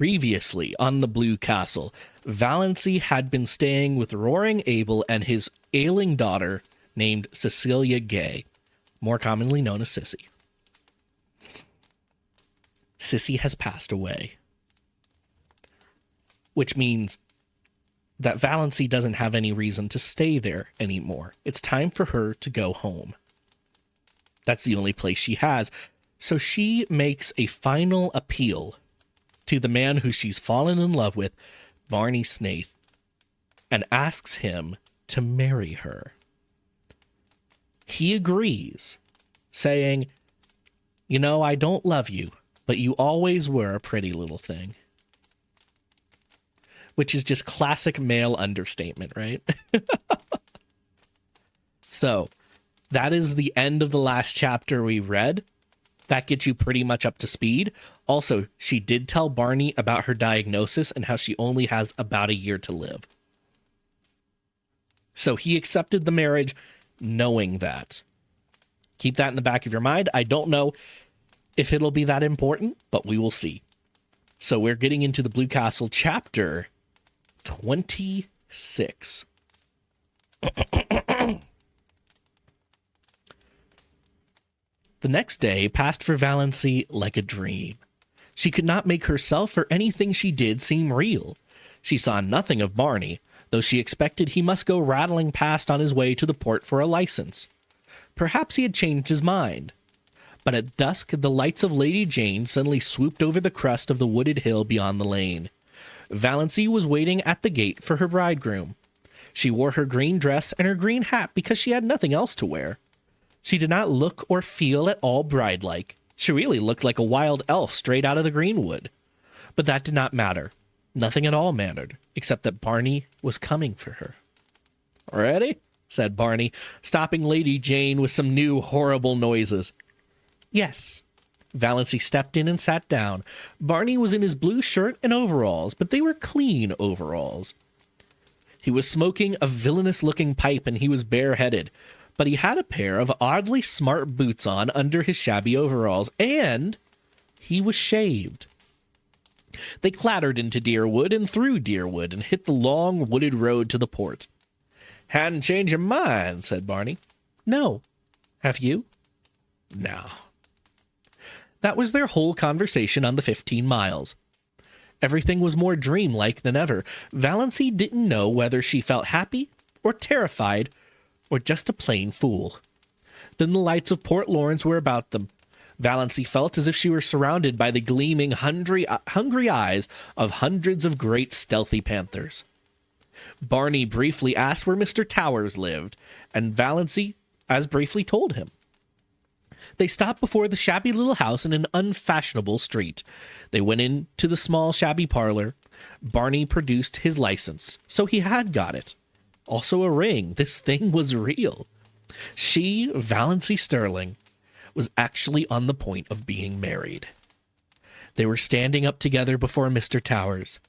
Previously on the Blue Castle, Valancy had been staying with Roaring Abel and his ailing daughter named Cecilia Gay, more commonly known as Sissy. Sissy has passed away, which means that Valancy doesn't have any reason to stay there anymore. It's time for her to go home. That's the only place she has. So she makes a final appeal to the man who she's fallen in love with, Barney Snaith, and asks him to marry her. He agrees, saying, "You know, I don't love you, but you always were a pretty little thing." Which is just classic male understatement, right? So, that is the end of the last chapter we read. That gets you pretty much up to speed. Also, she did tell Barney about her diagnosis and how she only has about a year to live. So he accepted the marriage knowing that. Keep that in the back of your mind. I don't know if it'll be that important, but we will see. So we're getting into the Blue Castle chapter 26. The next day passed for Valancy like a dream. She could not make herself or anything she did seem real. She saw nothing of Barney, though she expected he must go rattling past on his way to the port for a license. Perhaps he had changed his mind. But at dusk, the lights of Lady Jane suddenly swooped over the crest of the wooded hill beyond the lane. Valancy was waiting at the gate for her bridegroom. She wore her green dress and her green hat because she had nothing else to wear. She did not look or feel at all bride-like. She really looked like a wild elf straight out of the greenwood. But that did not matter. Nothing at all mattered, except that Barney was coming for her. "Ready?" said Barney, stopping Lady Jane with some new horrible noises. "Yes." Valancy stepped in and sat down. Barney was in his blue shirt and overalls, but they were clean overalls. He was smoking a villainous-looking pipe and he was bareheaded, but he had a pair of oddly smart boots on under his shabby overalls, and he was shaved. They clattered into Deerwood and through Deerwood and hit the long wooded road to the port. "Hadn't changed your mind," said Barney. "No. Have you?" "No." That was their whole conversation on the 15 miles. Everything was more dreamlike than ever. Valancy didn't know whether she felt happy or terrified or just a plain fool. Then the lights of Port Lawrence were about them. Valancy felt as if she were surrounded by the gleaming, hungry eyes of hundreds of great stealthy panthers. Barney briefly asked where Mr. Towers lived, and Valancy as briefly told him. They stopped before the shabby little house in an unfashionable street. They went into the small shabby parlor. Barney produced his license, so he had got it. Also a ring. This thing was real. She, Valancy Sterling, was actually on the point of being married. They were standing up together before Mr. Towers.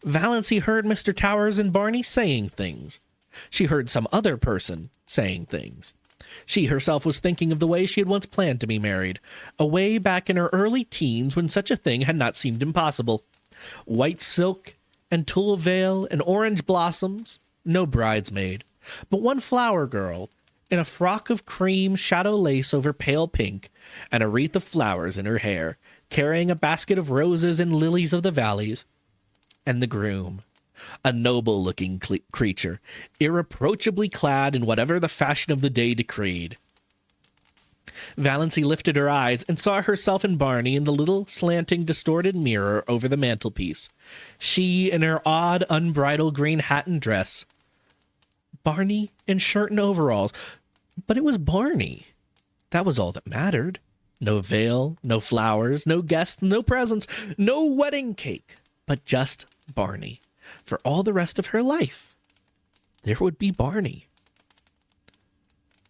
Valancy heard Mr. Towers and Barney saying things. She heard some other person saying things. She herself was thinking of the way she had once planned to be married, away back in her early teens when such a thing had not seemed impossible. White silk and tulle veil and orange blossoms, no bridesmaid, but one flower girl in a frock of cream shadow lace over pale pink and a wreath of flowers in her hair, carrying a basket of roses and lilies of the valleys, and the groom. A noble-looking creature, irreproachably clad in whatever the fashion of the day decreed. Valancy lifted her eyes and saw herself and Barney in the little slanting, distorted mirror over the mantelpiece. She in her odd, unbridled green hat and dress. Barney in shirt and overalls. But it was Barney. That was all that mattered. No veil, no flowers, no guests, no presents, no wedding cake, but just Barney. For all the rest of her life, there would be Barney.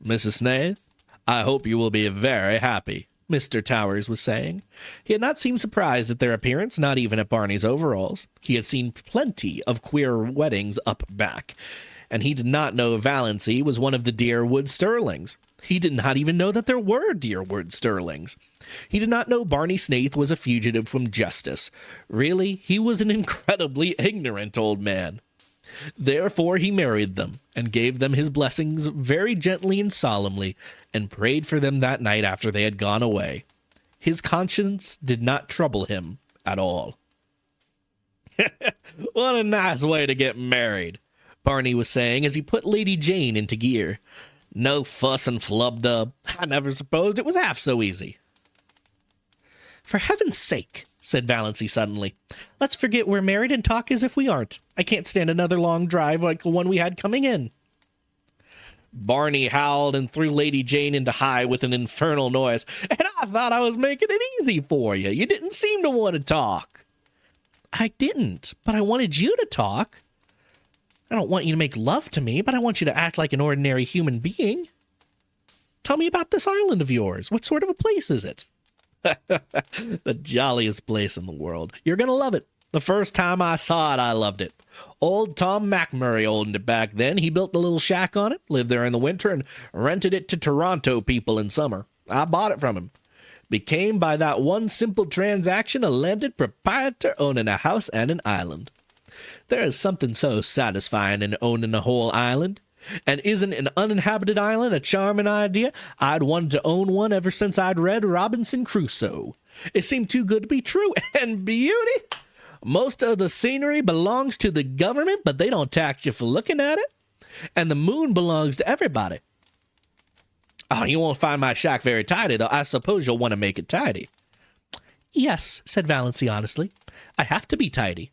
"Mrs. Snaith, I hope you will be very happy," Mr. Towers was saying. He had not seemed surprised at their appearance, not even at Barney's overalls. He had seen plenty of queer weddings up back, and he did not know Valancy was one of the Deerwood Sterlings. He did not even know that there were Deerwood Sterlings. He did not know Barney Snaith was a fugitive from justice. Really, he was an incredibly ignorant old man. Therefore he married them, and gave them his blessings very gently and solemnly, and prayed for them that night after they had gone away. His conscience did not trouble him at all. What a nice way to get married, Barney was saying as he put Lady Jane into gear. No fuss and flub-dub. I never supposed it was half so easy. For heaven's sake, said Valancy suddenly, let's forget we're married and talk as if we aren't. I can't stand another long drive like the one we had coming in. Barney howled and threw Lady Jane into high with an infernal noise. And I thought I was making it easy for you. You didn't seem to want to talk. I didn't, but I wanted you to talk. I don't want you to make love to me, but I want you to act like an ordinary human being. Tell me about this island of yours. What sort of a place is it? The jolliest place in the world. You're going to love it. The first time I saw it, I loved it. Old Tom McMurray owned it back then. He built a little shack on it, lived there in the winter, and rented it to Toronto people in summer. I bought it from him. Became, by that one simple transaction, a landed proprietor owning a house and an island. There is something so satisfying in owning a whole island. And isn't an uninhabited island a charming idea? I'd wanted to own one ever since I'd read Robinson Crusoe. It seemed too good to be true. And beauty! Most of the scenery belongs to the government, but they don't tax you for looking at it. And the moon belongs to everybody. Oh, you won't find my shack very tidy, though. I suppose you'll want to make it tidy. Yes, said Valancy honestly. I have to be tidy.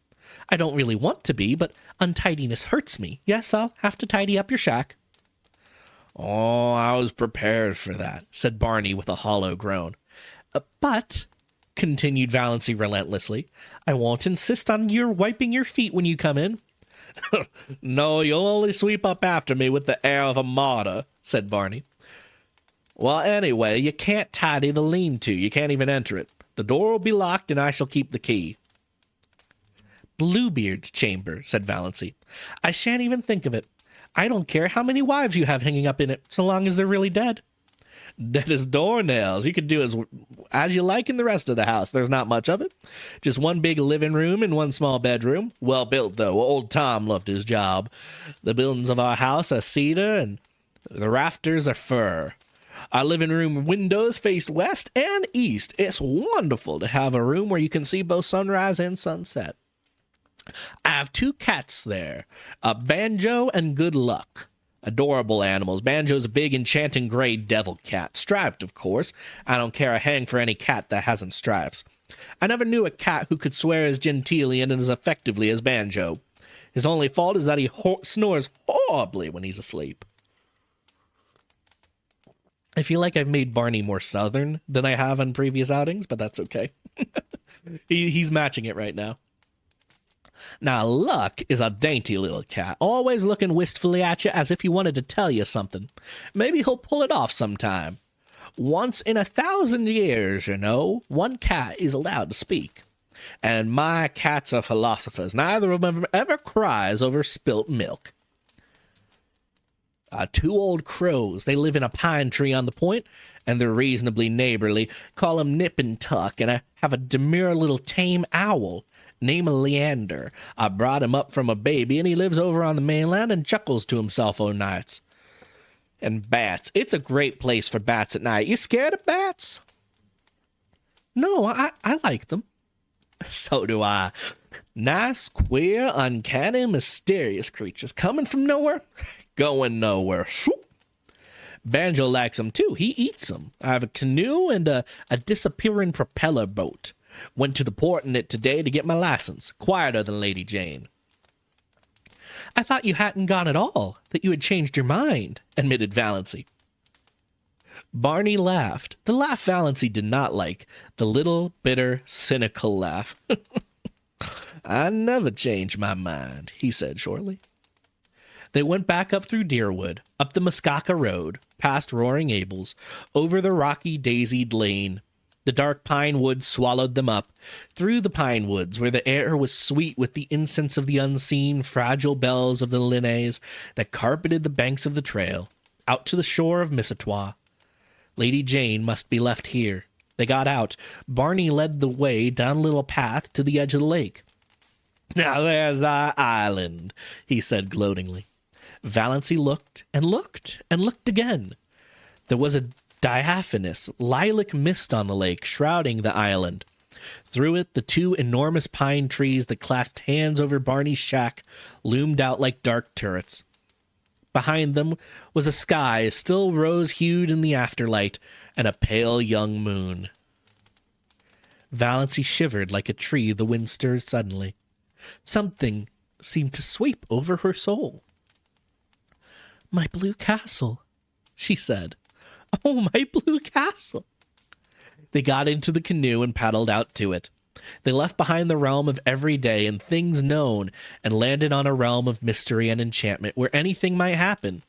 I don't really want to be, but untidiness hurts me. Yes, I'll have to tidy up your shack. Oh, I was prepared for that, said Barney with a hollow groan. But, continued Valancy relentlessly, I won't insist on your wiping your feet when you come in. No, you'll only sweep up after me with the air of a martyr, said Barney. Well, anyway, you can't tidy the lean-to. You can't even enter it. The door will be locked, and I shall keep the key. Bluebeard's chamber, said Valancy. I shan't even think of it. I don't care how many wives you have hanging up in it, so long as they're really dead. Dead as doornails. You can do as you like in the rest of the house. There's not much of it. Just one big living room and one small bedroom. Well built, though. Old Tom loved his job. The buildings of our house are cedar, and the rafters are fir. Our living room windows face west and east. It's wonderful to have a room where you can see both sunrise and sunset. I have 2 cats there, a Banjo and Good Luck. Adorable animals. Banjo's a big, enchanting gray devil cat. Striped, of course. I don't care a hang for any cat that hasn't stripes. I never knew a cat who could swear as genteelly and as effectively as Banjo. His only fault is that he snores horribly when he's asleep. I feel like I've made Barney more southern than I have on previous outings, but that's okay. He's matching it right now. Now, Luck is a dainty little cat, always looking wistfully at you as if he wanted to tell you something. Maybe he'll pull it off sometime. Once in 1,000 years, you know, one cat is allowed to speak. And my cats are philosophers. Neither of them ever cries over spilt milk. 2 old crows. They live in a pine tree on the point, and they're reasonably neighborly. Call him Nip and Tuck, and I have a demure little tame owl. Name Leander. I brought him up from a baby, and he lives over on the mainland and chuckles to himself o' nights. And bats. It's a great place for bats at night. You scared of bats? No, I like them. So do I. Nice, queer, uncanny, mysterious creatures. Coming from nowhere, going nowhere. Shoop. Banjo likes them, too. He eats them. I have a canoe and a disappearing propeller boat. Went to the port in it today to get my license. Quieter than Lady Jane. I thought you hadn't gone at all, that you had changed your mind, admitted Valancy. Barney laughed. The laugh Valancy did not like. The little, bitter, cynical laugh. I never change my mind, he said shortly. They went back up through Deerwood, up the Muskoka Road, past Roaring Abels, over the rocky, daisied lane. The dark pine woods swallowed them up, through the pine woods where the air was sweet with the incense of the unseen, fragile bells of the linnaeus that carpeted the banks of the trail. out to the shore of Missatua. Lady Jane must be left here. They got out. Barney led the way down a little path to the edge of the lake. Now there's our island, he said gloatingly. Valancy looked and looked and looked again. There was a diaphanous lilac mist on the lake, shrouding the island. Through it, the two enormous pine trees that clasped hands over Barney's shack loomed out like dark turrets. Behind them was a sky still rose-hued in the afterlight, and a pale young moon. Valancy shivered like a tree the wind stirs suddenly. Something seemed to sweep over her soul. "My blue castle," she said. "Oh, my blue castle." They got into the canoe and paddled out to it. They left behind the realm of everyday and things known and landed on a realm of mystery and enchantment where anything might happen.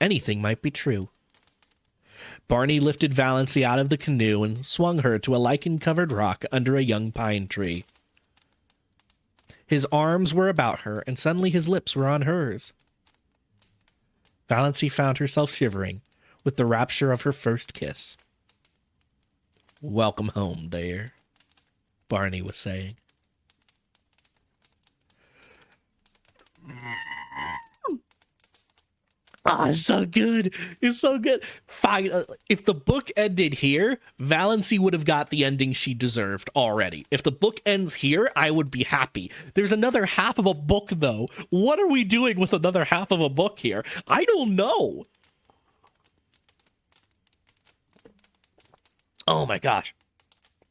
Anything might be true. Barney lifted Valancy out of the canoe and swung her to a lichen-covered rock under a young pine tree. His arms were about her, and suddenly his lips were on hers. Valancy found herself shivering with the rapture of her first kiss. "Welcome home, dear," Barney was saying. Oh, it's so good. It's so good. Fine. If the book ended here, Valancy would have got the ending she deserved already. If the book ends here, I would be happy. There's another half of a book, though. What are we doing with another half of a book here? I don't know. Oh, my gosh.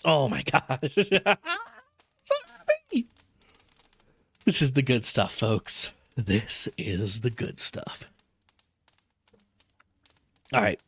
Oh, my gosh. So happy. This is the good stuff, folks. This is the good stuff. All right.